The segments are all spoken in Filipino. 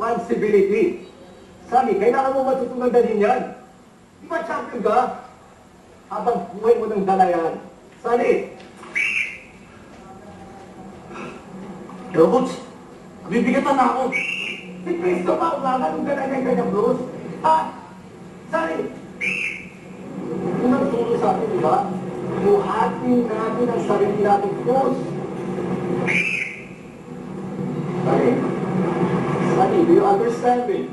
responsibility. Sabi, kailangan mo matutunan din yan. Di ba champion ka? Habang buhay mo ng dala yan. Sali! Pero Coach, bibigatan na ako. Si Cristo pa umaga nung dala niya yung kanyang Bruce. Ha? Sali! Kung nagturo sa atin, di ba? Buhatin natin ang sarili natin, Bruce. Sali! Sali, do you understand me?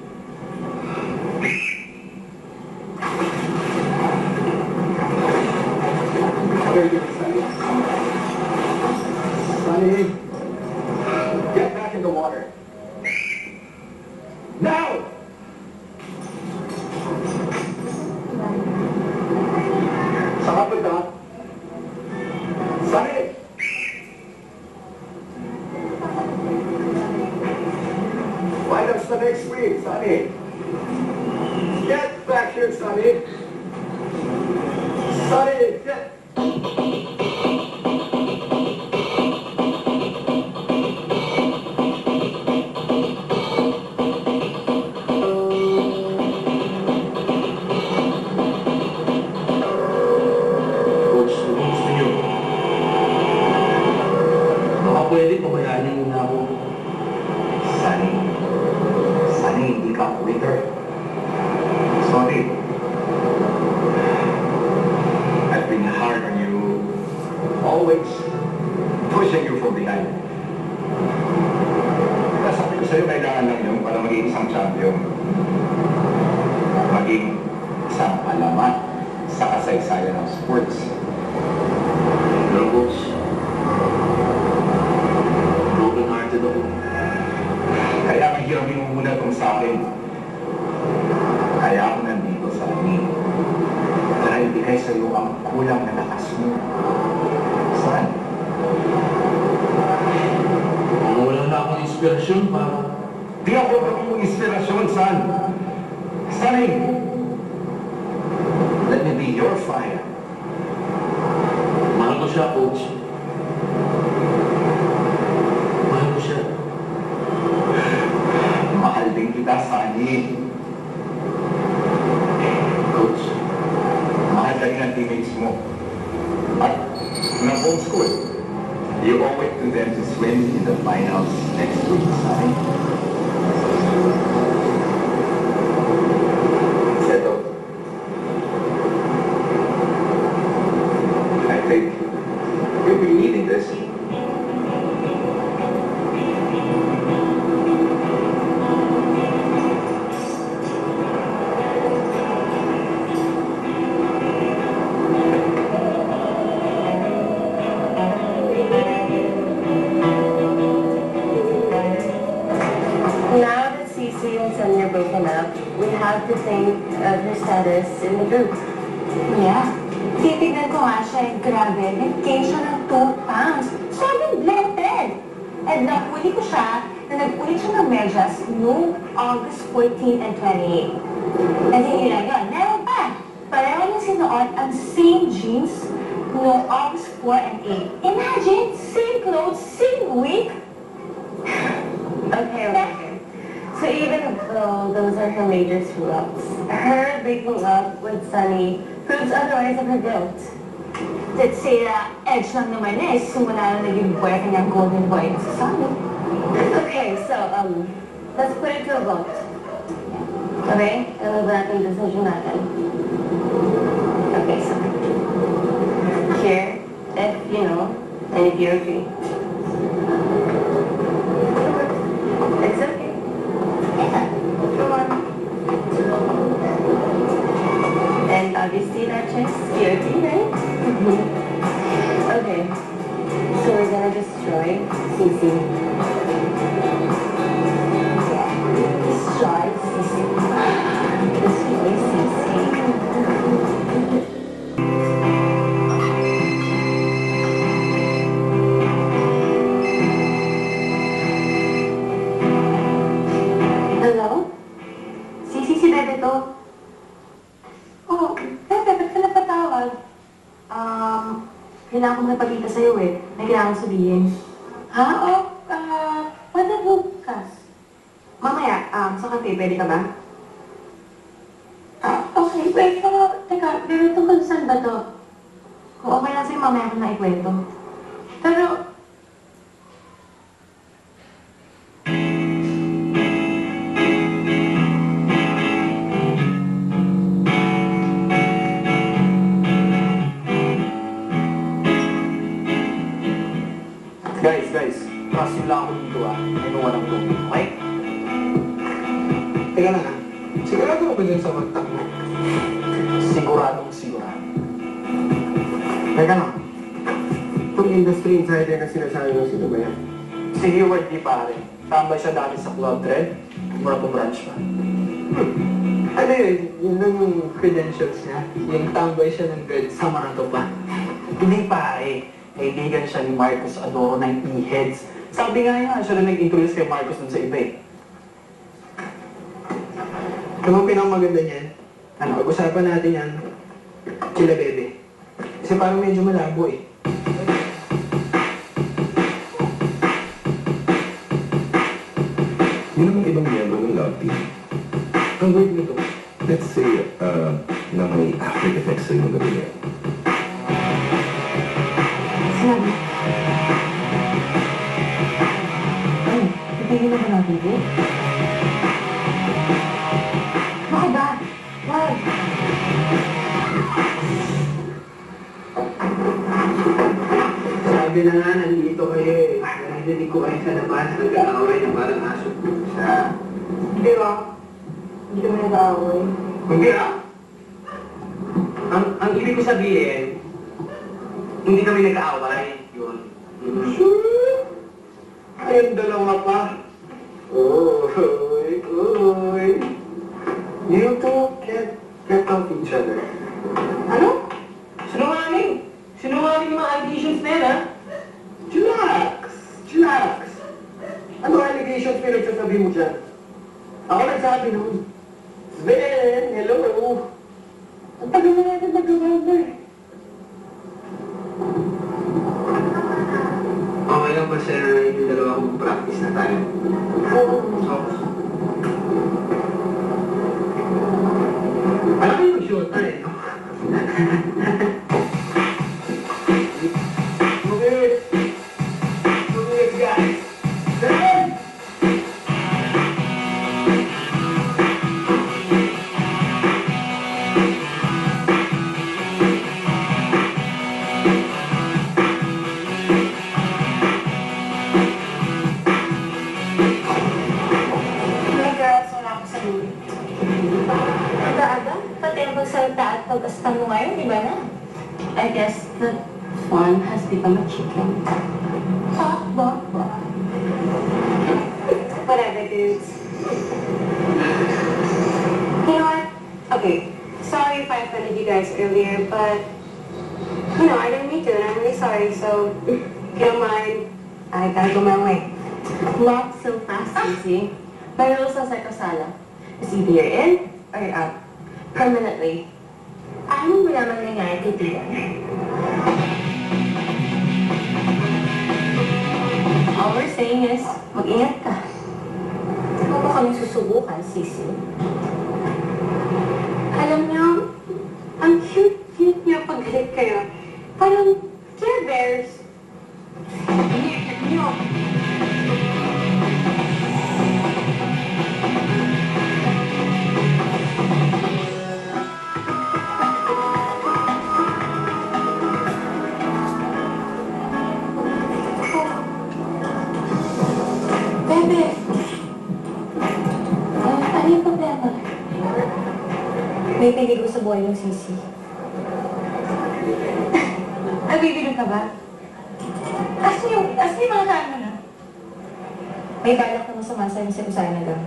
Sonny, get back in the water. Now! Saka pa ito. Sonny! Why does the next week, Sonny? Get back here, Sonny! Sonny, get... Pwede pabayaan niyo muna ako. Sunny, hindi ka quitter. Sorry. I've been hard on you. Always pushing you from behind. Kaya sabi ko sa'yo, kailangan lang yun para maging isang champion. Maging isang alamat sa kasaysayan ng sports. Pero Coach, kaya mahiramin mo muna itong sa akin. Kaya ako nandito sa amin. Dahil bigay sa iyo ang kulang na lakas mo. Saan? wala na akong inspirasyon para... Di ako maging inspirasyon, San. Sunny, let me be your fire. Mahal ko siya, Coach. Mahal ko siya. Mahal din kita, Sunny. Coach, mahal ka rin ang teammates mo. At ng home school, you owe it to them to swim in the finals next week, Sunny. Seto. I think we'll be needing this. Now that Cece and Sunny are broken up, we have to think of her status in the group. Yeah. Titignan ko nga siya, grabe, nag-gain siya ng 2 pounds. Sobrang bloated. And nahuli ko siya na nag-uli siya ng medyas noong August 14 and 28. And hindi lang yun, meron pa. Pareho niya sinuot ang same jeans noong August 4 and 8. Imagine, same clothes, same week. Okay. So even though those are her major screw-ups, her breaking up with Sunny proves otherwise of her guilt. Let's say edge lang naman eh, simula na naging boyfriend niyang golden boy na sa Sunny. Okay, so let's put it to a vote. Okay? Ano ba natin yung decision natin? Okay, so here, if you know, and if you agree. It's okay. Come on. And obviously that checks security, right? Okay. So we're gonna destroy Cece. Yeah. Destroy Cece. Destroy Cece. Hello? Cece, si Bebe to. Oh, Bebe, ba't ka napatawag? Kailangan ko magpakita sa'yo eh. May kailangan kong sabihin. Ha? Oh, pwede bukas. Mamaya, sa cafe, pwede ka ba? Okay, wait, pero tungkol saan ba to? Kung okay lang sa'yo, mamaya ko na ikwento. Pero, Guys, trust you lang ako dito I know what I'm doing, okay? Teka lang sigurado ko ba dyan sa kontak mo? Siguradong sigurado. Teka lang. Itong industry insider na sinasabi mo, sino ba yan? Si Heward di pare. Tambay siya dati sa Club Thread. Mura po branch pa. Ano yun? Yun lang yung credentials niya. Yung tambay siya ng Dread sa Marato pa. Hindi pare. Kaibigan siya ni Marcos Adoro ng E-Heads. Sabi nga niya, siya na nag-introduce kay Marcos dun sa iba eh. Ano ang pinakamaganda niyan? Pag-usapan natin yan, kila Bebe. Kasi parang medyo malabo eh. Yun namang ibang miyembro ng love team. Ang weird nito. Let's say, na may after effects rin ng gabi niya. Sinabi. Ay, pipigil na ba natin ito? Bakit ba? Wag. Sabi na nga, nandito kayo eh. Narinig ko kayo sa labas, nag-aaway na parang aso sa... Hindi ba? Hindi kami nag-aaway. Hindi ang ibig ko sabihin, hindi kami nag-aaway. Yun. Ayun, dalawa pa. Oy. You two can't help each other. Ano? Sinungaling! Sinungaling yung mga allegations na yan, ha? Chillax. Ano allegations pinagsasabi mo dyan? Ako nagsabi nun. Sven, hello. Ang tagal na natin mag-remember. Okay lang ba sa yung dalawa kong practice na tayo? Oo. Alam mo yung short na eh, no? Okay, guys. Sven! mga girls, wala ako sa lulit. Aga-aga, pati ang pagsalita at pag-asta mo ngayon, di ba na? I guess the fawn has become a chicken. Ba? Whatever, dudes. You know what? Okay, sorry if I offended you guys earlier, but, I didn't mean to, and I'm really sorry, so, if you don't mind, I gotta go my way. Not so fast, Lucy. My rules sa Psychosala is either you're in or you're out. Permanently. Ano mo naman nangyayari kay Tiwan? All we're saying is, mag-ingat ka. Huwag mo kaming susubukan, Sisi. Alam niyo, ang cute-cute niyo pag galit kayo. Parang Care Bears. Iniyak niyo. Bebe! Ano yung problema? May pinigo sa buhay ng Sisi. Nagbibigyan ka ba? Asa yung mga kaan mo na? May balak na masama sa'yo sa usayan na gang.